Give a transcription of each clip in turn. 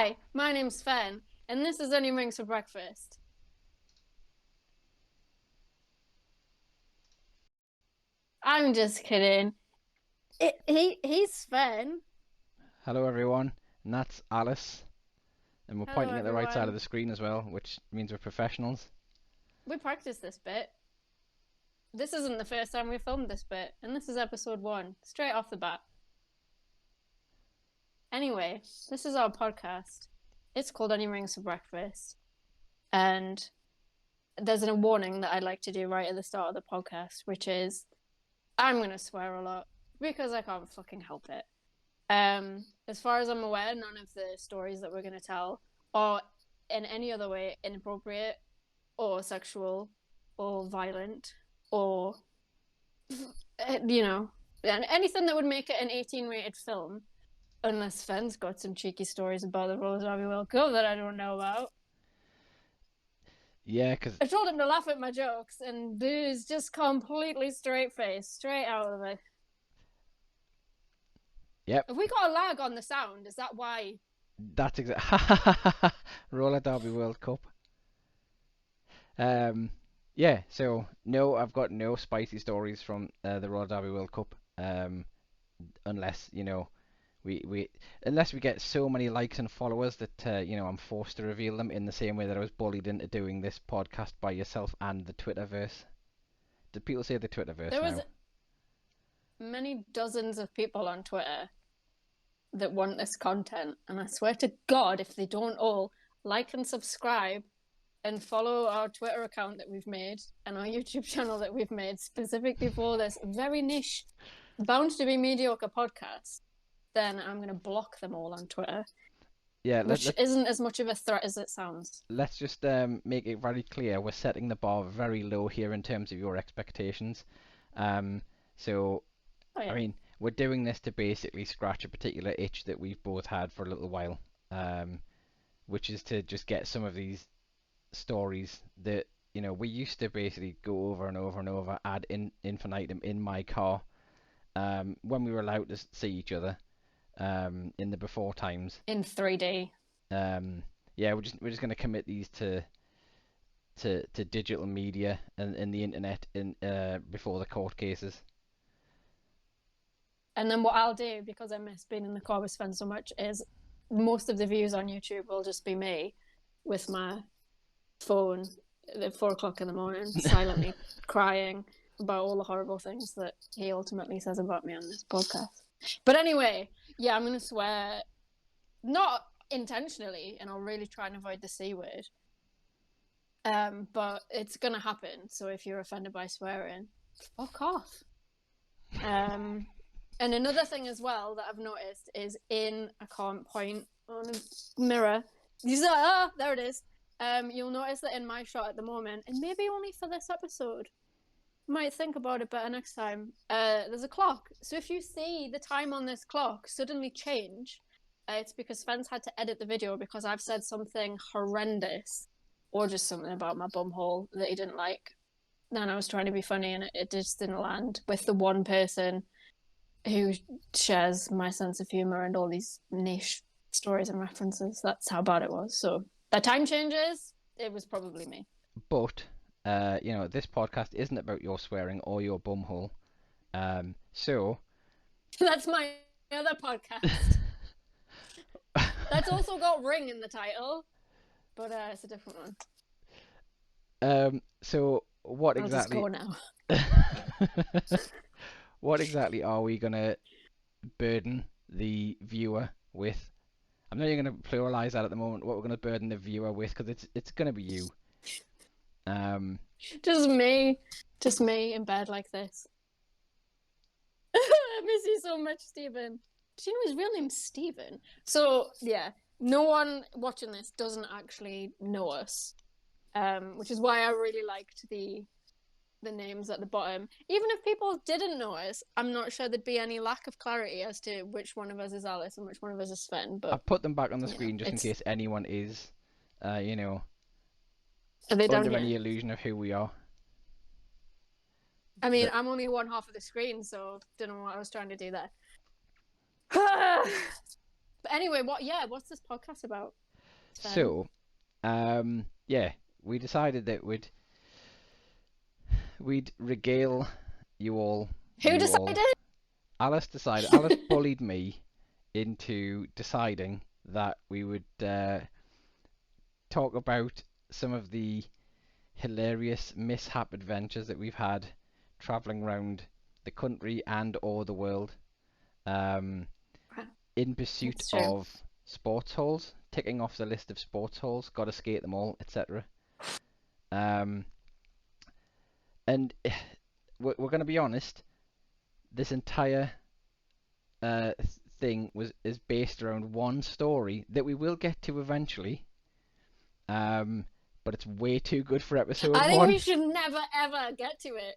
Hi, my name's Fen, and this is Onion Rings for Breakfast. I'm just kidding. He's Sven. Hello everyone, and that's Alice, and we're Hello, pointing at the right side of everyone. the screen as well, which means we're professionals. We practiced this bit. This isn't the first time we filmed this bit, and this is episode 1, straight off the bat. Anyway, this is our podcast. It's called Onion Rings for Breakfast, and there's a warning that I'd like to do right at the start of the podcast, which is I'm gonna swear a lot because I can't fucking help it. As far as I'm aware, none of the stories that we're going to tell are in any other way inappropriate or sexual or violent or, anything that would make it an 18 rated film, unless Fenn's got some cheeky stories about the Roller Derby World Cup that I don't know about. Yeah, because I told him to laugh at my jokes, and he's just completely straight faced, straight out of it. yep, Have we got a lag on the sound? Is that why? that's exact. Roller Derby World Cup. Um, yeah. So no, I've got no spicy stories from the Roller Derby World Cup. Unless we unless we get so many likes and followers that I'm forced to reveal them in the same way that I was bullied into doing this podcast by yourself and the Twitterverse. Did people say the Twitterverse There was now? many dozens of people on Twitter that want this content, and I swear to God, if they don't all like and subscribe and follow our Twitter account that we've made and our YouTube channel that we've made specifically for this very niche, bound to be mediocre podcast, then I'm going to block them all on Twitter, Yeah, which isn't as much of a threat as it sounds. let's just make it very clear we're setting the bar very low here in terms of your expectations. Um, so, Oh, I yeah. mean, we're doing this to basically scratch a particular itch that we've both had for a little while, um, which is to just get some of these stories that we used to basically go over and over and over ad infinitum in my car when we were allowed to see each other in the before times. In 3D. Um, yeah, we're just gonna commit these to digital media and the internet in before the court cases. And then what I'll do, because I miss being in the car with Sven so much, is most of the views on YouTube will just be me with my phone at 4 o'clock in the morning, silently crying about all the horrible things that he ultimately says about me on this podcast. But anyway, yeah, I'm going to swear, not intentionally, and I'll really try and avoid the C word. But it's going to happen. So if you're offended by swearing, fuck off. And another thing as well that I've noticed is I can't point on a mirror. There it is. You'll notice that in my shot at the moment, and maybe only for this episode, might think about it better next time. There's a clock. So if you see the time on this clock suddenly change, it's because Fence had to edit the video because I've said something horrendous or just something about my bumhole that he didn't like. And I was trying to be funny and it just didn't land with the one person who shares my sense of humor and all these niche stories and references. That's how bad it was. So the time changes, it was probably me. But this podcast isn't about your swearing or your bumhole. So That's my other podcast. That's also got Ring in the title, but it's a different one. so what I'll just exactly go now. what exactly are we gonna burden the viewer with? I'm not even going to pluralize that at the moment. What we're going to burden the viewer with, because it's going to be you. Um, Just me. Just me in bed like this. I miss you so much, Stephen. Do you know his real name's Stephen? So, yeah, no one watching this doesn't actually know us, which is why I really liked the names at the bottom. Even if people didn't know us, I'm not sure there'd be any lack of clarity as to which one of us is Alice and which one of us is Sven. I But put them back on the you know, screen just in it's case anyone is, uh, you know, are they down under here? any illusion of who we are. I mean, But I'm only one half of the screen, so don't know what I was trying to do there. But anyway, what's this podcast about? Sven? So, yeah, we decided that we'd regale you all. Who decided? Alice decided. Alice bullied me into deciding that we would talk about some of the hilarious mishap adventures that we've had traveling around the country and or the world, in pursuit That's true. of sports halls, ticking off the list of sports halls, got to skate them all, etc. And we're going to be honest, this entire thing is based around one story that we will get to eventually. But it's way too good for episode I think one. we should never ever get to it.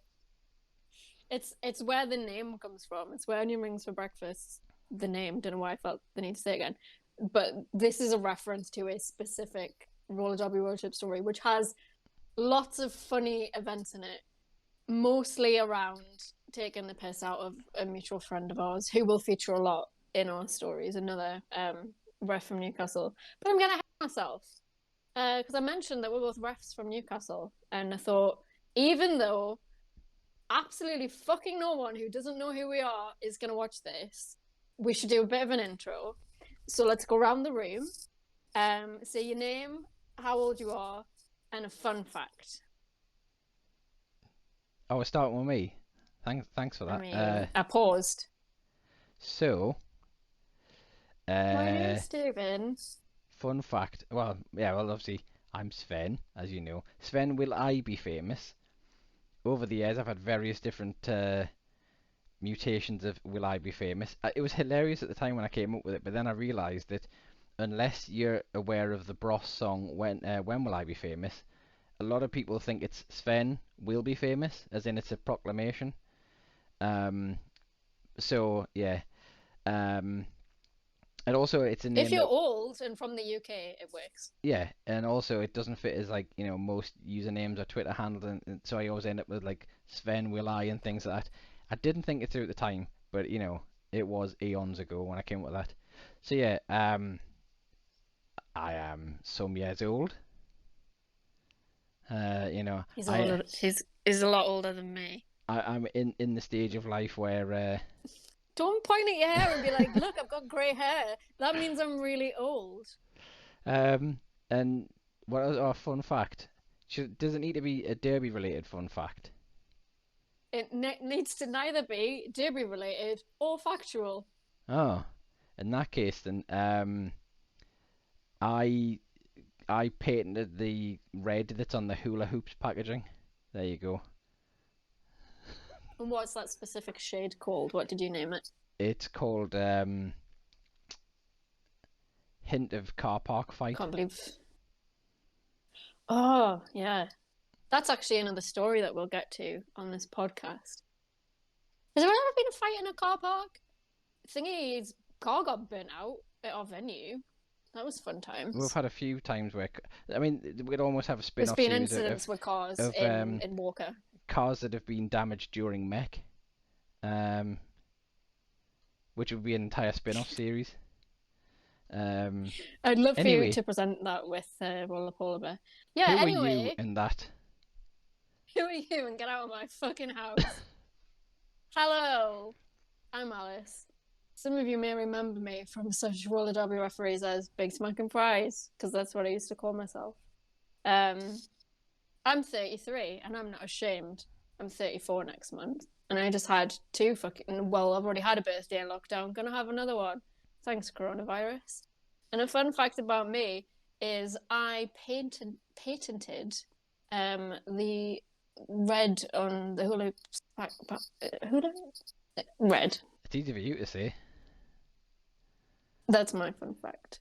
It's where the name comes from. It's where onion rings for breakfast. The name. Don't know why I felt the need to say it again. But this is a reference to a specific roller derby road trip story, which has lots of funny events in it, mostly around taking the piss out of a mutual friend of ours who will feature a lot in our stories. Another ref from Newcastle. But I'm gonna hate myself because I mentioned that we're both refs from Newcastle, and I thought, even though absolutely fucking no one who doesn't know who we are is going to watch this, we should do a bit of an intro. So let's go around the room, say your name, how old you are, and a fun fact. Oh, we're starting with me. Thanks for that. I mean, I paused. So, My name's Stephen. fun fact. Well, obviously, I'm Sven, as you know. Sven, will I be famous? Over the years, I've had various different mutations of will I be famous. It was hilarious at the time when I came up with it, but then I realised that unless you're aware of the Bros song, When Will I Be Famous, a lot of people think it's Sven will be famous, as in it's a proclamation. So, yeah. And also, it's a name If you're that, old and from the UK, it works. yeah, and also it doesn't fit as like, most usernames or Twitter handles, and so I always end up with like Sven Will I and things like that. I didn't think it through at the time, but it was eons ago when I came up with that. So yeah, I am some years old. He's older. He's a lot older than me. I'm in the stage of life where Don't point at your hair and be like, look, I've got grey hair. That means I'm really old. and what else? Oh, fun fact. Does it need to be a derby related fun fact? It needs to neither be derby related or factual. Oh, in that case, then I patented the red that's on the hula hoops packaging. There you go. And what's that specific shade called? What did you name it? It's called Hint of Car Park Fight. Can't believe. Oh, yeah. That's actually another story that we'll get to on this podcast. Has there ever been a fight in a car park? Thingy's car got burnt out at our venue. That was fun times. We've had a few times where, I mean, we'd almost have a There's spin-off been series incidents with cars of, in Walker. cars that have been damaged during mech, which would be an entire spin-off series. I'd love for you to present that with Roller Polar Bear. Yeah, Who anyway. are you in that? Who are you, and get out of my fucking house? Hello, I'm Alice. Some of you may remember me from such roller derby referees as Big Smack and Fries, because that's what I used to call myself. I'm 33, and I'm not ashamed. I'm 34 next month, and I just had I've already had a birthday in lockdown. Gonna have another one. Thanks, coronavirus. And a fun fact about me is I patented the red on the hula red. It's easy for you to say. That's my fun fact.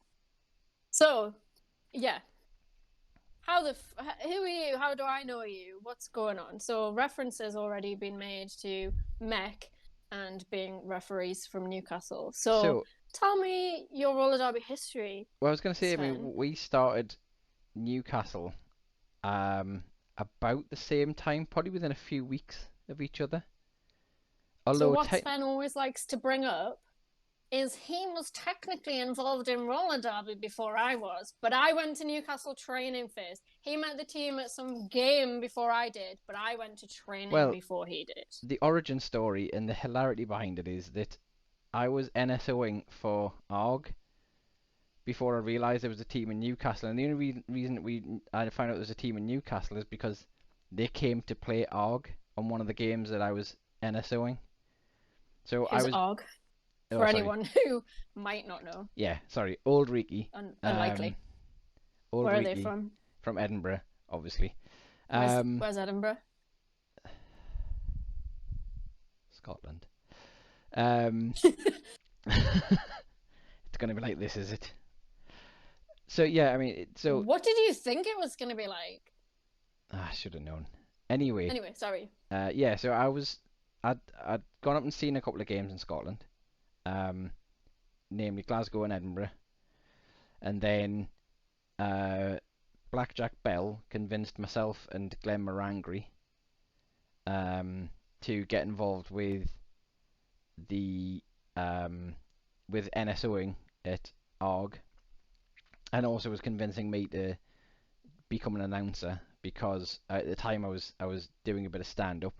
So, yeah. Who are you? How do I know you? What's going on? So references already been made to Mech and being referees from Newcastle. So tell me your roller derby history. Well, I was going to say, Sven. I mean, we started Newcastle about the same time, probably within a few weeks of each other. So what Sven always likes to bring up is he was technically involved in roller derby before I was, but I went to Newcastle training first. He met the team at some game before I did, but I went to training Well, before he did. the origin story and the hilarity behind it is that I was NSOing for ARG before I realised there was a team in Newcastle, and the only reason I found out there was a team in Newcastle is because they came to play ARG on one of the games that I was NSOing. So I Who's was Og? oh For sorry anyone who might not know, yeah sorry Old Reekie unlikely. Old Where are they Reekie from Edinburgh, obviously. Where's Edinburgh? Scotland. It's gonna be like this, is it? So yeah, I mean, so What did you think it was going to be like? I should have known. Anyway, Anyway, sorry. yeah. So I'd gone up and seen a couple of games in Scotland, namely Glasgow and Edinburgh, and then Blackjack Bell convinced myself and Glenn Marangry to get involved with the with NSOing at ARG, and also was convincing me to become an announcer because at the time I was doing a bit of stand up.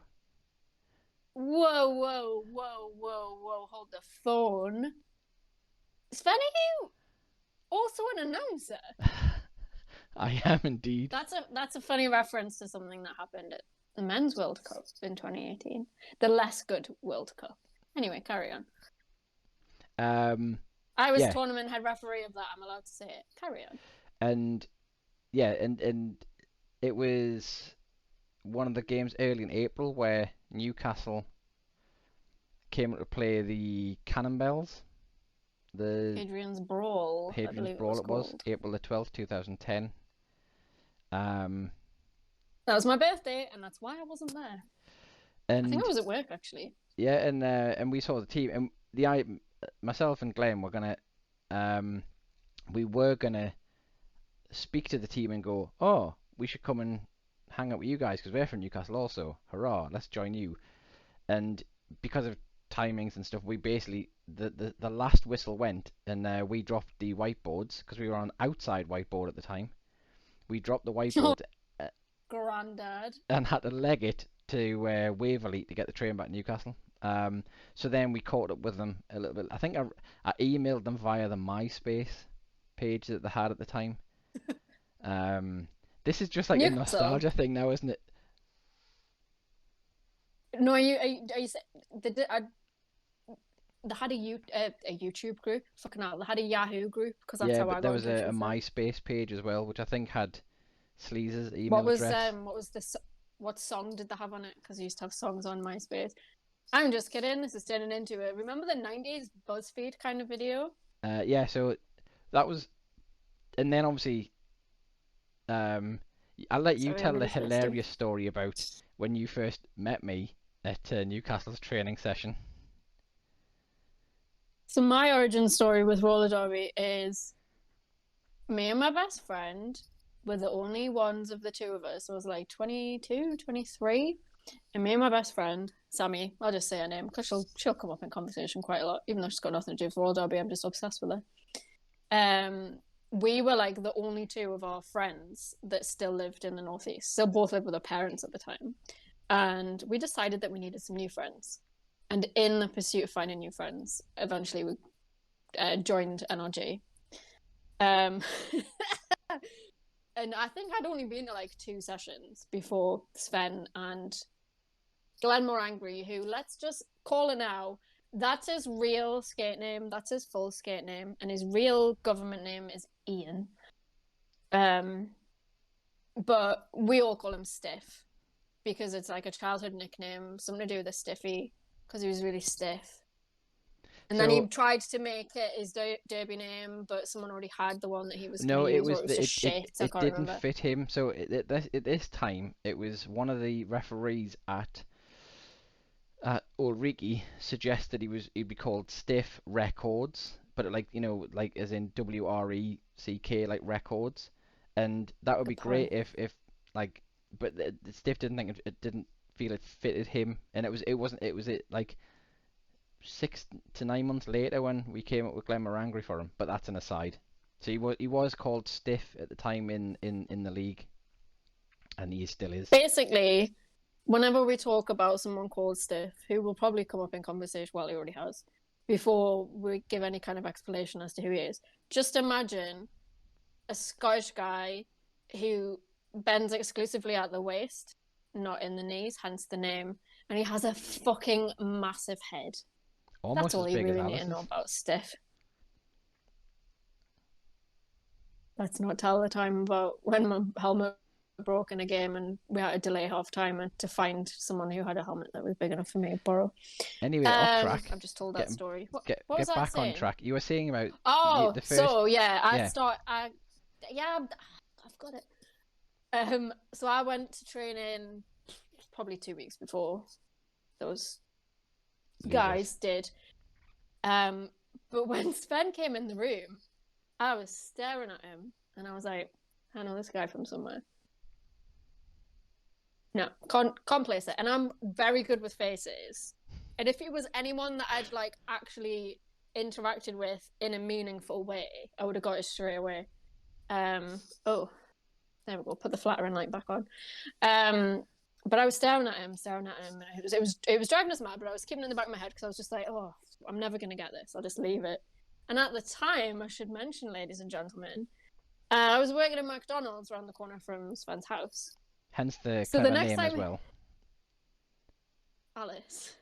Whoa, whoa, whoa, whoa, whoa! Hold the phone. Svenny, you also an announcer? I am indeed. That's a funny reference to something that happened at the Men's World Cup in 2018, the less good World Cup. Anyway, carry on. I was tournament head referee of that. I'm allowed to say it. Carry on. And yeah, and it was one of the games early in April where Newcastle came to play the Cannonbells. The Hadrian's Brawl. Hadrian's Brawl it was April the 12th, 2010. That was my birthday, and that's why I wasn't there. And I think I was at work actually. Yeah, and we saw the team, and myself and Glenn we were gonna speak to the team and go, oh, we should come and hang out with you guys because we're from Newcastle also. Hurrah, let's join you. And because of timings and stuff, we basically the last whistle went, and we dropped the whiteboards because we were on outside whiteboard at the time. We dropped the whiteboard. Grandad. And had to leg it to Waverley to get the train back to Newcastle. So then we caught up with them a little bit. I think I emailed them via the MySpace page that they had at the time. This is just like a nostalgia thing now, isn't it? No, are you they had a YouTube group. Fucking hell, they had a Yahoo group because that's how I got. There was a MySpace page as well, which I think had Sleaze's email address. What song did they have on it? Because I used to have songs on MySpace. I'm just kidding. This is turning into it. Remember the 90s BuzzFeed kind of video? Yeah, so that was, and then obviously, I'll let you tell the hilarious story about when you first met me at Newcastle's training session. So my origin story with roller derby is me and my best friend were the only ones of the two of us. So I was like 22, 23. And me and my best friend, Sammy, I'll just say her name because she'll come up in conversation quite a lot, even though she's got nothing to do with roller derby. I'm just obsessed with her. We were like the only two of our friends that still lived in the Northeast. Still both lived with our parents at the time. And we decided that we needed some new friends. And in the pursuit of finding new friends, eventually we joined NRG. And I think I'd only been to like 2 sessions before Sven and Glenn Morangry, who, let's just call it now, that's his real skate name, that's his full skate name, and his real government name is Ian. But we all call him Stiff because it's like a childhood nickname, something to do with a stiffy, because he was really stiff. And then he tried to make it his derby name, but someone already had the one that he was going to use, or it was just shit. It didn't fit him. So at this time, it was one of the referees at Ulriki suggested he'd be called Stiff Records, but like like as in WRECK, like records, and that would be great if like, but Stiff didn't think it didn't feel it fitted him, and it was like 6 to 9 months later when we came up with Glenmorangie for him. But that's an aside. So he was called Stiff at the time in the league, and he still is. Basically, whenever we talk about someone called Stiff, who will probably come up in conversation, well, he already has, before we give any kind of explanation as to who he is, just imagine a Scottish guy who bends exclusively at the waist, not in the knees, hence the name, and he has a fucking massive head. Almost That's all as you big really as need to Alice's. know about Stiff. Let's not tell the time about when my helmet broke in a game and we had to delay half time to find someone who had a helmet that was big enough for me to borrow. Anyway, off track. I've just told that Get- story. What Get was I back saying? on track. You were saying about Oh, the first. so yeah, yeah. I've got it. So I went to training probably 2 weeks before those guys did. But when Sven came in the room, I was staring at him and I was like, I know this guy from somewhere. No, can't place it. And I'm very good with faces. And if it was anyone that I'd like actually interacted with in a meaningful way, I would have got it straight away. Oh, there we go. Put the flattering light back on. But I was staring at him, and it was driving us mad. But I was keeping it in the back of my head because I was just like, oh, I'm never gonna get this. I'll just leave it. And at the time, I should mention, ladies and gentlemen, I was working at McDonald's around the corner from Sven's house. Hence the So the clever next name as time- well. Alice.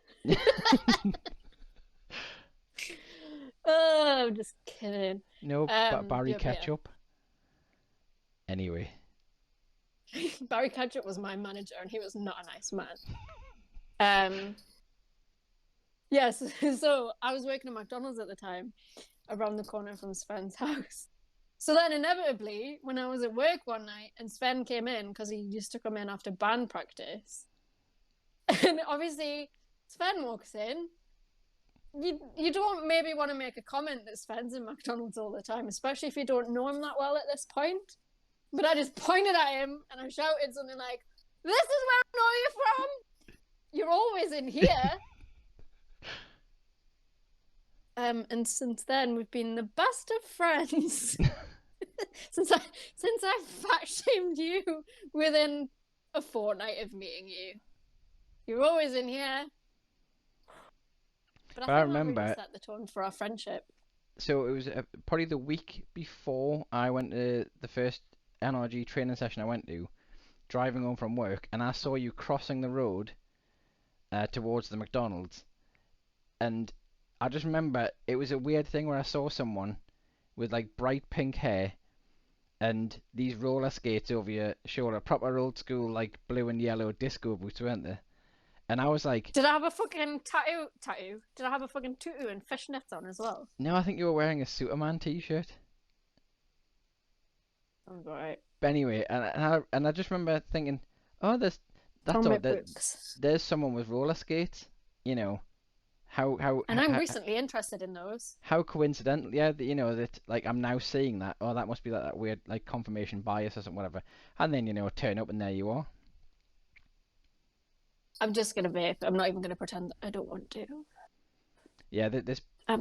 Oh, I'm just kidding. No, Barry yeah, but yeah. Ketchup. Anyway, Barry Ketchup was my manager, and he was not a nice man. Yes, so I was working at McDonald's at the time, around the corner from Sven's house. So then, inevitably, when I was at work one night, and Sven came in because he just took him in after band practice, and obviously Sven walks in. You don't maybe want to make a comment that Sven's in McDonald's all the time, especially if you don't know him that well at this point. But I just pointed at him and I shouted something like, "This is where I know you from! You're always in here!" And since then, we've been the best of friends. since I fat shamed you within a fortnight of meeting you. You're always in here. But I think that really set the tone for our friendship. So it was probably the week before I went to the first NRG training session I went to, driving home from work, and I saw you crossing the road towards the McDonald's. And I just remember it was a weird thing where I saw someone with like bright pink hair and these roller skates over your shoulder, proper old school like blue and yellow disco boots, weren't they? And I was like, did I have a fucking tattoo? Did I have a fucking tutu and fishnets on as well? No, I think you were wearing a Superman t-shirt. Oh, right. But anyway, and I just remember thinking, oh, that's odd. There's someone with roller skates, you know. And I'm recently interested in those. How coincidental, yeah, that, you know, that like I'm now seeing that. Oh, that must be that weird like confirmation bias or something, whatever. And then, you know, turn up and there you are. I'm just gonna vape. I'm not even gonna pretend that I don't want to. Yeah,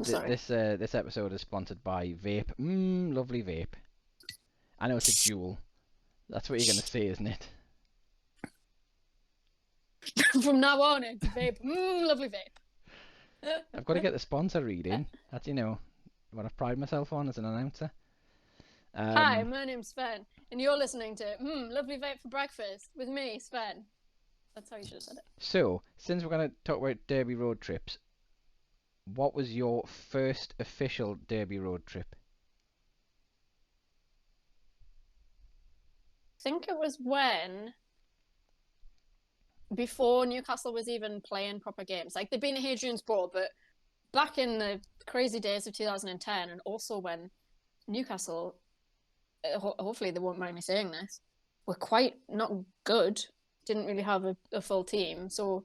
sorry. This episode is sponsored by Vape. Lovely vape. I know it's a Juul. That's what you're gonna say, isn't it? From now on, it's vape. Lovely vape. I've got to get the sponsor reading. That's, you know, what I pride myself on as an announcer. Hi, my name's Sven, and you're listening to Lovely Vape for Breakfast with me, Sven. That's how you should have said it. So, since we're going to talk about Derby road trips, what was your first official Derby road trip? I think it was before Newcastle was even playing proper games. Like, they'd been at Hadrian's Broad, but back in the crazy days of 2010, and also when Newcastle, hopefully they won't mind me saying this, were quite not good. Didn't really have a full team. So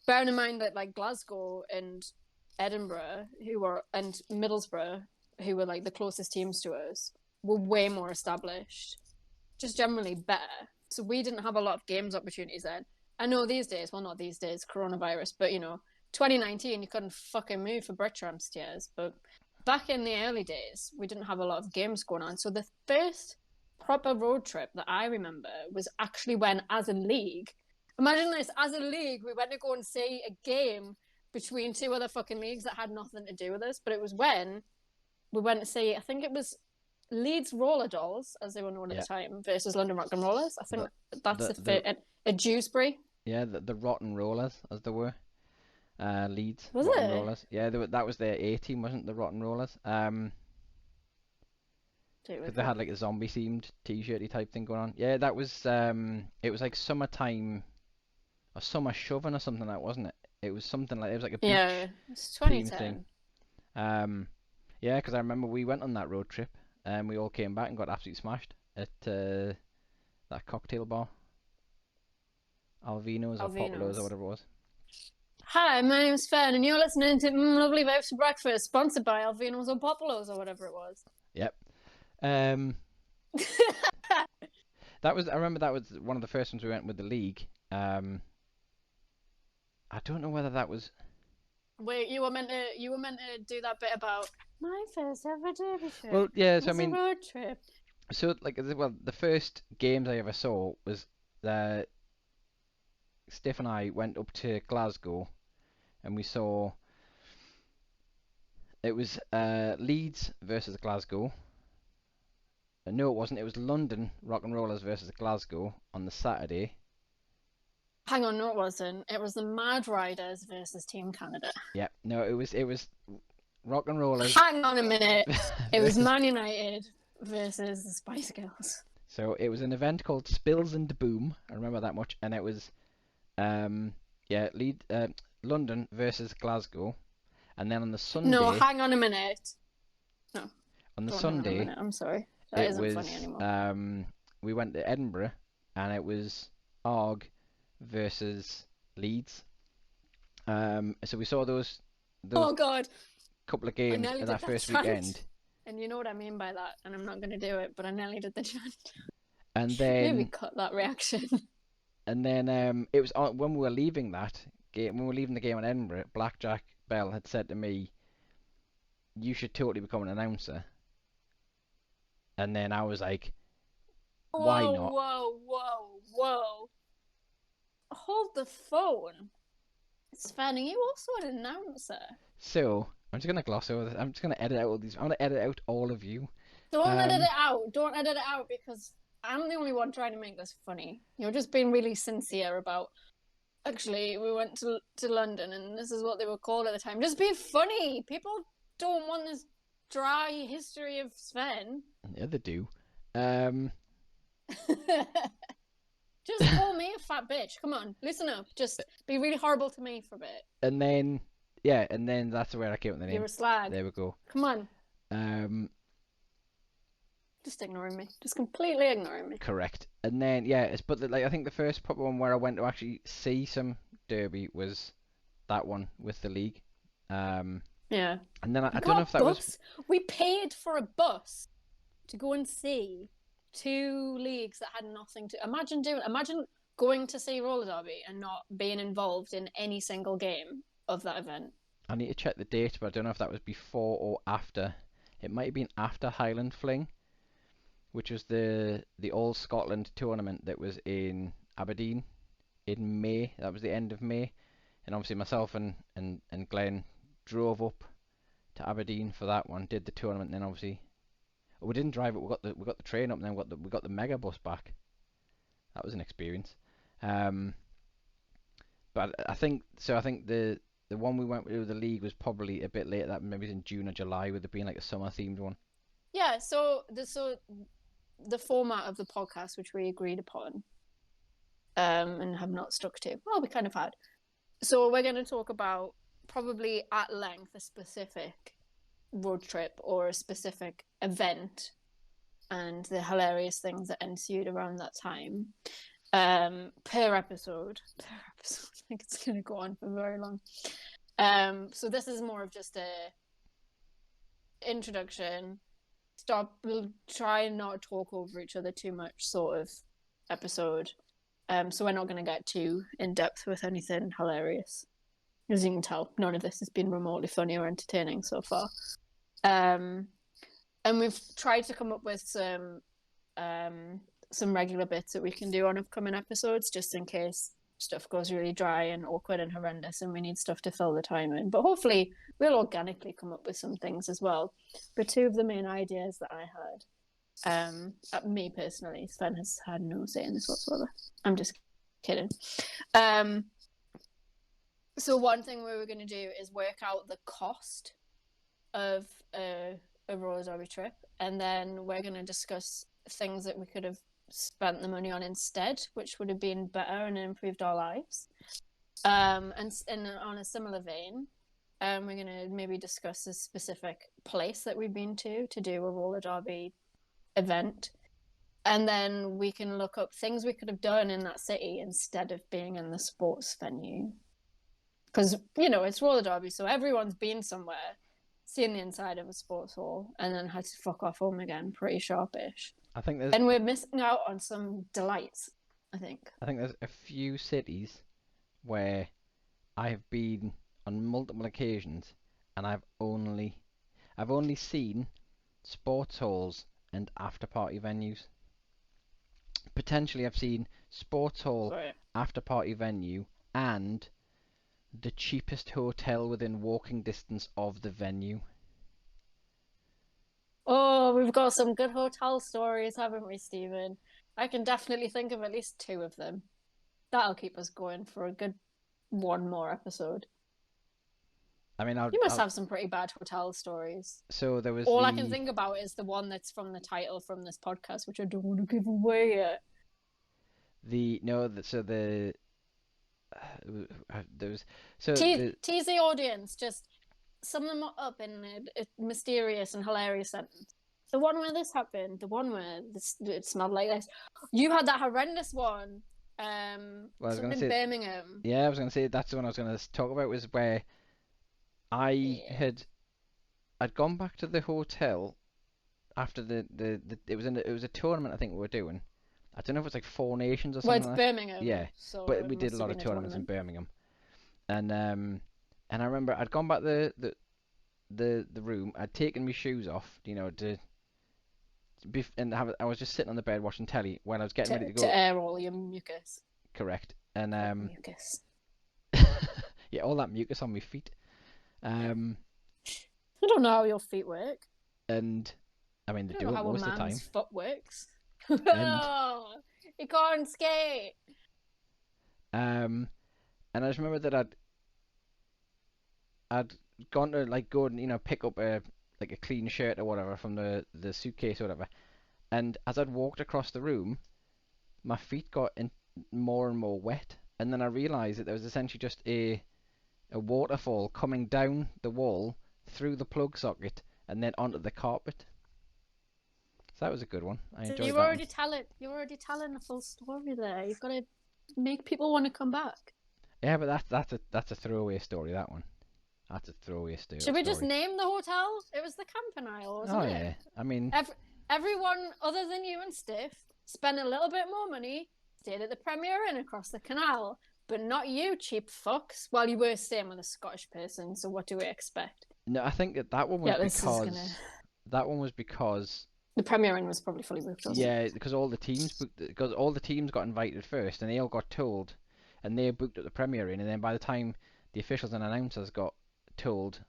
bearing in mind that like Glasgow and Edinburgh and Middlesbrough, who were like the closest teams to us, were way more established, just generally better. So we didn't have a lot of games opportunities then. I know these days, well, not these days, coronavirus, but you know, 2019, you couldn't fucking move for Bertram Steers, but back in the early days, we didn't have a lot of games going on. So the first proper road trip that I remember was actually when, as a league, imagine this, as a league, we went to go and see a game between two other fucking leagues that had nothing to do with us, but it was when we went to see, I think it was Leeds Roller Dolls, as they were known at the time, versus London Rock and Rollers. I think that's a Dewsbury. Yeah, the Rotten Rollers, as they were. Leeds. Was Rotten it? Rollers. Yeah, that was their A team, wasn't it, the Rotten Rollers? Because they had like a zombie themed t-shirty type thing going on. Yeah, that was it was like summertime or summer shoving or something like that, wasn't it? It was something like, it was like a beach it's theme 2010. thing. Yeah, because I remember we went on that road trip and we all came back and got absolutely smashed at that cocktail bar. Alvino's or Populo's or whatever it was. Hi, my name's Fern, and you're listening to Lovely Vibes for Breakfast, sponsored by Alvino's or Populo's or whatever it was. Yep. I remember that was one of the first ones we went with the league. I don't know whether that was. Wait, you were meant to do that bit about my first ever derby trip. Well, yeah, so I mean, a road trip. So like, well, the first games I ever saw was Steph and I went up to Glasgow, and we saw. It was Leeds versus Glasgow. No, it wasn't. It was London Rock and Rollers versus Glasgow on the Saturday. Hang on, no, it wasn't. It was the Mad Riders versus Team Canada. Yeah, no, it was Rock and Rollers. Hang on a minute. It was Man United versus the Spice Girls. So it was an event called Spills and Boom. I remember that much, and it was, London versus Glasgow, and then on the Sunday. No, hang on a minute. No. On the Sunday. I'm sorry. That isn't funny anymore. We went to Edinburgh, and it was ARG versus Leeds. So we saw those oh God, couple of games in that first weekend. And you know what I mean by that, and I'm not going to do it, but I nearly did the chant. And then maybe cut that reaction. And then it was when we were leaving that game, when we were leaving the game in Edinburgh, Blackjack Bell had said to me, "You should totally become an announcer." And then I was like, "Why not?" Whoa! Hold the phone. It's funny. You also an announcer. So I'm just gonna gloss over this. I'm just gonna edit out all these. I'm gonna edit out all of you. Don't edit it out. Don't edit it out because I'm the only one trying to make this funny. You're just being really sincere about. Actually, we went to London and this is what they were called at the time. Just be funny. People don't want this dry history of Sven. Yeah, they do. Just call me a fat bitch. Come on, listen up. Just be really horrible to me for a bit. And then, that's where I came up with the name. You're a slag. There we go. Come on. Just ignoring me. Just completely ignoring me. Correct. And then, I think the first proper one where I went to actually see some derby was that one with the league. Yeah. And then I don't know if that was. We paid for a bus to go and see two leagues that had nothing to. Imagine going to see roller derby and not being involved in any single game of that event. I need to check the date, but I don't know if that was before or after. It might have been after Highland Fling, which was the All Scotland tournament that was in Aberdeen in May. That was the end of May, and obviously myself and Glenn drove up to Aberdeen for that one, did the tournament, and then obviously we didn't drive it. We got the train up, and then we got the mega bus back. That was an experience. But I think the one we went with the league was probably a bit later. That maybe in June or July, with it being like a summer themed one. Yeah. So the format of the podcast, which we agreed upon, and have not stuck to. Well, we kind of had. So we're going to talk about probably at length a specific road trip or a specific event and the hilarious things that ensued around that time. Per episode. I think it's going to go on for very long. So this is more of just a introduction. Try not to talk over each other too much sort of episode. So we're not going to get too in depth with anything hilarious. As you can tell, none of this has been remotely funny or entertaining so far. And we've tried to come up with some regular bits that we can do on upcoming episodes, just in case stuff goes really dry and awkward and horrendous and we need stuff to fill the time in. But hopefully we'll organically come up with some things as well. But two of the main ideas that I had, me personally, Sven has had no say in this whatsoever. I'm just kidding. So one thing we were going to do is work out the cost of a roller derby trip, and then we're going to discuss things that we could have spent the money on instead, which would have been better and improved our lives. And on a similar vein, we're going to maybe discuss a specific place that we've been to do a roller derby event, and then we can look up things we could have done in that city instead of being in the sports venue, because it's roller derby, so everyone's been somewhere, seen the inside of a sports hall, and then had to fuck off home again pretty sharpish. I think there's And we're missing out on some delights, I think. there's a few cities where I have been on multiple occasions, and I've only seen sports halls and after party venues. Potentially, I've seen sports hall, Right. after party venue, and the cheapest hotel within walking distance of the venue. Oh, we've got some good hotel stories, haven't we, Stephen? I can definitely think of at least two of them. That'll keep us going for a good one more episode. I mean, You must have some pretty bad hotel stories. So there was All I can think about is the one that's from the title from this podcast, which I don't want to give away yet. Tease the audience. Just sum them up in a mysterious and hilarious sentence. The one where this happened, the one where it smelled like this. You had that horrendous one. Well, I was in Birmingham. Yeah, I was going to say that's the one I was going to talk about, was where I'd gone back to the hotel after it was a tournament I think we were doing. I don't know if it's like Four Nations or something. Well, it's Birmingham. Yeah, so but we did a lot of tournaments in Birmingham, and I remember I'd gone back the room. I'd taken my shoes off, I was just sitting on the bed watching telly when I was getting ready to go to air all your mucus. Correct, and mucus. yeah, all that mucus on my feet. I don't know how your feet work. And I mean, they do it most of the time. How a man's foot works. You can't skate. And I just remember that I'd gone to go and pick up a clean shirt or whatever from the suitcase or whatever, and as I'd walked across the room, my feet got more and more wet, and then I realised that there was essentially just a waterfall coming down the wall through the plug socket and then onto the carpet. So that was a good one. I enjoyed that. You're already telling the full story there. You've got to make people want to come back. Yeah, but that's a throwaway story. That one. That's a throwaway story. Should we just name the hotel? It was the Campanile, wasn't it? Oh yeah. I mean, everyone other than you and Stiff spent a little bit more money, stayed at the Premier Inn across the canal, but not you, cheap fucks. Well, you were staying with a Scottish person, so what do we expect? No, I think that one was because the Premier Inn was probably fully booked. Because all the teams got invited first, and they all got told, and they booked at the Premier Inn, and then by the time the officials and announcers got told,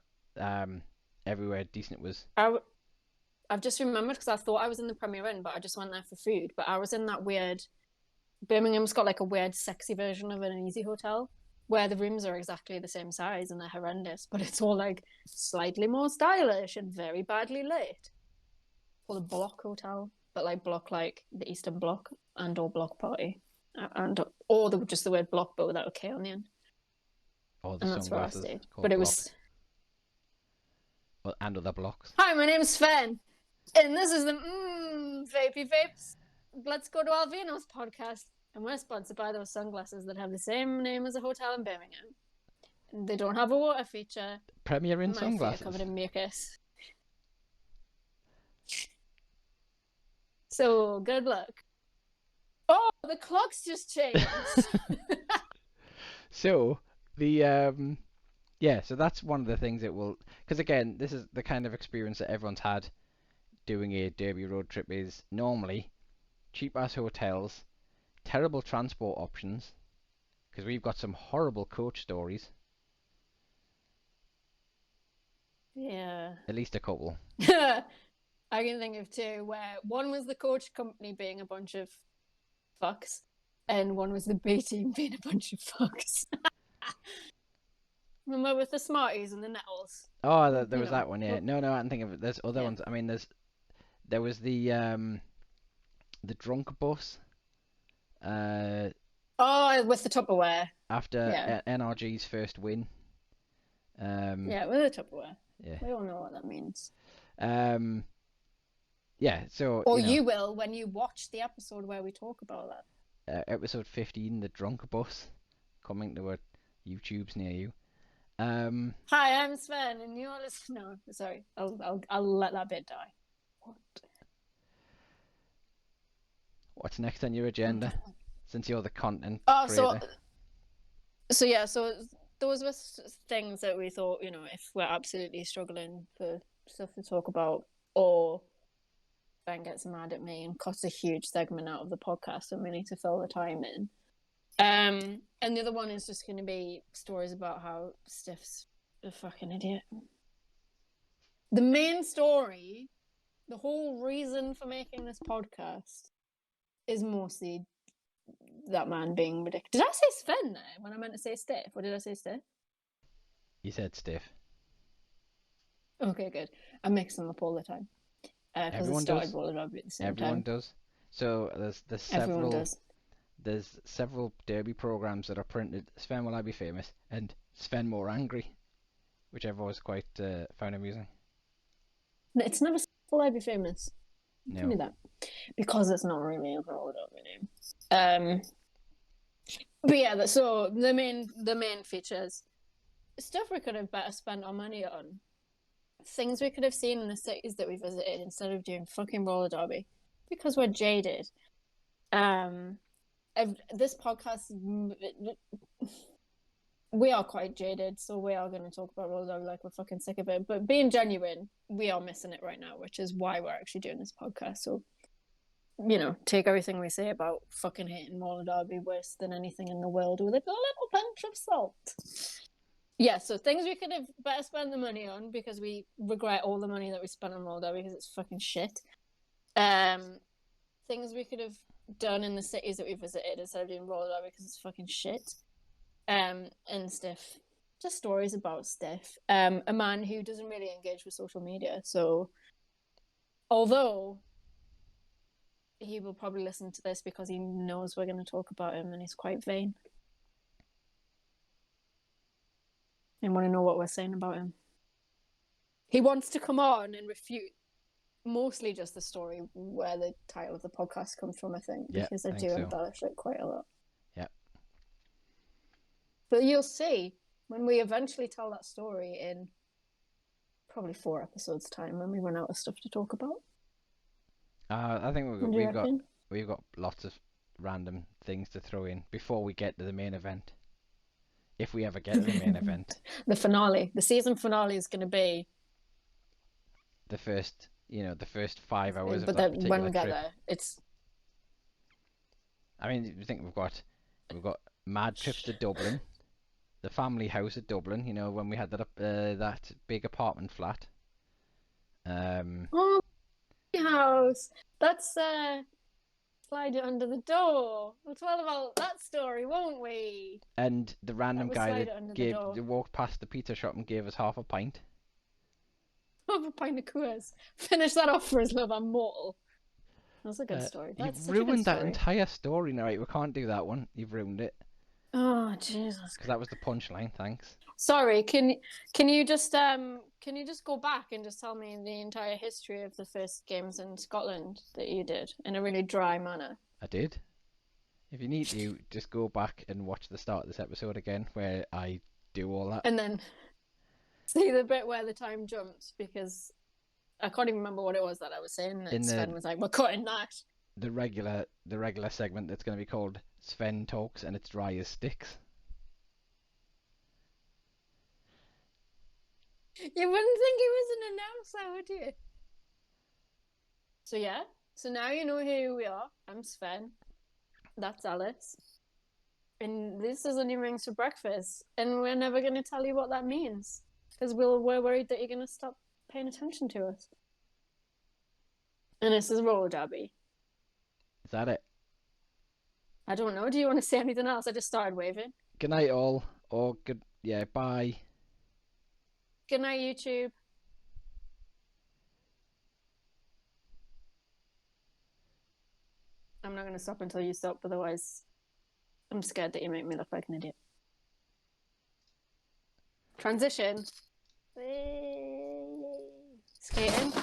everywhere decent was. I've just remembered because I thought I was in the Premier Inn, but I just went there for food. But I was in that weird. Birmingham's got a weird, sexy version of an Easy Hotel, where the rooms are exactly the same size and they're horrendous, but it's all slightly more stylish and very badly lit. Called a Block Hotel, but Block the Eastern Bloc or Block Party, or just the word Block, but without a K on the end. Or the sunglasses. But it was. Well, and other blocks. Hi, my name's Sven, and this is the Vapey Vapes. Let's Go to Alvino's podcast, and we're sponsored by those sunglasses that have the same name as a hotel in Birmingham. And they don't have a water feature. Premier Inn sunglasses. Covered in mucus. So good luck. Oh, the clock's just changed. So the Yeah, so that's one of the things that will, because again, this is the kind of experience that everyone's had doing a Derby road trip is normally cheap ass hotels, terrible transport options, because we've got some horrible coach stories, Yeah. at least a couple. I can think of two where one was the coach company being a bunch of fucks, and one was the B team being a bunch of fucks. Remember with the Smarties and the Nettles? Oh, there You was know. that one, yeah. No, I didn't think of it. There's other Yeah. ones. I mean, there was the drunk bus Oh, with the Tupperware. after Yeah. NRG's first win. Yeah, with the Tupperware. Yeah. We all know what that means. Um, yeah. So Or you will when you watch the episode where we talk about that. episode 15, the drunk bus, coming to a YouTube's near you. Hi, I'm Sven, and you're listening. No, sorry, I'll let that bit die. What? What's next on your agenda? Since you're the content Oh, creator. so those were things that we thought, if we're absolutely struggling for stuff to talk about, or Ben gets mad at me and cuts a huge segment out of the podcast, and we need to fill the time in. And the other one is just going to be stories about how Stiff's a fucking idiot. The main story, the whole reason for making this podcast, is mostly that man being ridiculous. Did I say Sven there when I meant to say Stiff, or did I say Stiff? You said stiff. Okay, good. I mix them up all the time because I Everyone started does. roller derby at the same Everyone time. does. So Everyone does. there's several derby programs that are printed. Sven Will I Be Famous and Sven More Angry, which I've always quite found amusing. No, it's never Will I Be Famous. No. Tell me that because it's not really a roller derby name. But yeah, so the main features, stuff we could have better spent our money on, things we could have seen in the cities that we visited instead of doing fucking roller derby because we're jaded. This podcast, we are quite jaded, so we are going to talk about roller derby like we're fucking sick of it. But being genuine, we are missing it right now, which is why we're actually doing this podcast. So, take everything we say about fucking hating roller derby worse than anything in the world with a little pinch of salt. Yeah, so things we could have better spent the money on because we regret all the money that we spent on roller derby because it's fucking shit. Things we could have done in the cities that we visited instead of doing roller derby because it's fucking shit. And Stiff. Just stories about Stiff. A man who doesn't really engage with social media. So, although he will probably listen to this because he knows we're going to talk about him and he's quite vain. And want to know what we're saying about him. He wants to come on and refute mostly just the story where the title of the podcast comes from, I think, because I do embellish it quite a lot. Yeah. But you'll see when we eventually tell that story in probably 4 episodes' time when we run out of stuff to talk about. I think we've got lots of random things to throw in before we get to the main event. If we ever get to the main event. The season finale is going to be the first 5 hours but of that particular when we get trip. there, it's. I mean, you think we've got mad trips to Dublin, the family house at Dublin. When we had that big apartment flat. Oh, house. That's slide it under the door. We'll talk about that story, won't we? And the random guy that walked past the pizza shop and gave us half a pint. Half a pint of Coors. Finish that off for his love, I'm mortal. That's a good story. You've ruined that entire story now. Right, we can't do that one. You've ruined it. Oh Jesus! Because that was the punchline. Thanks. Sorry. Can you just go back and just tell me the entire history of the first games in Scotland that you did in a really dry manner? I did. If you need to, just go back and watch the start of this episode again, where I do all that. And then see the bit where the time jumps, because I can't even remember what it was that I was saying. That Sven was like, "We're cutting that." The regular segment that's going to be called Sven Talks and it's dry as sticks. You wouldn't think he was an announcer, would you? So yeah. So now you know who we are. I'm Sven. That's Alice. And this is Onion Rings for breakfast. And we're never going to tell you what that means. Because we're worried that you're going to stop paying attention to us. And this is roller derby. Is that it? I don't know. Do you want to say anything else? I just started waving. Good night, all. Or good. Yeah, bye. Good night, YouTube. I'm not going to stop until you stop, otherwise, I'm scared that you make me look like an idiot. Transition. Skating.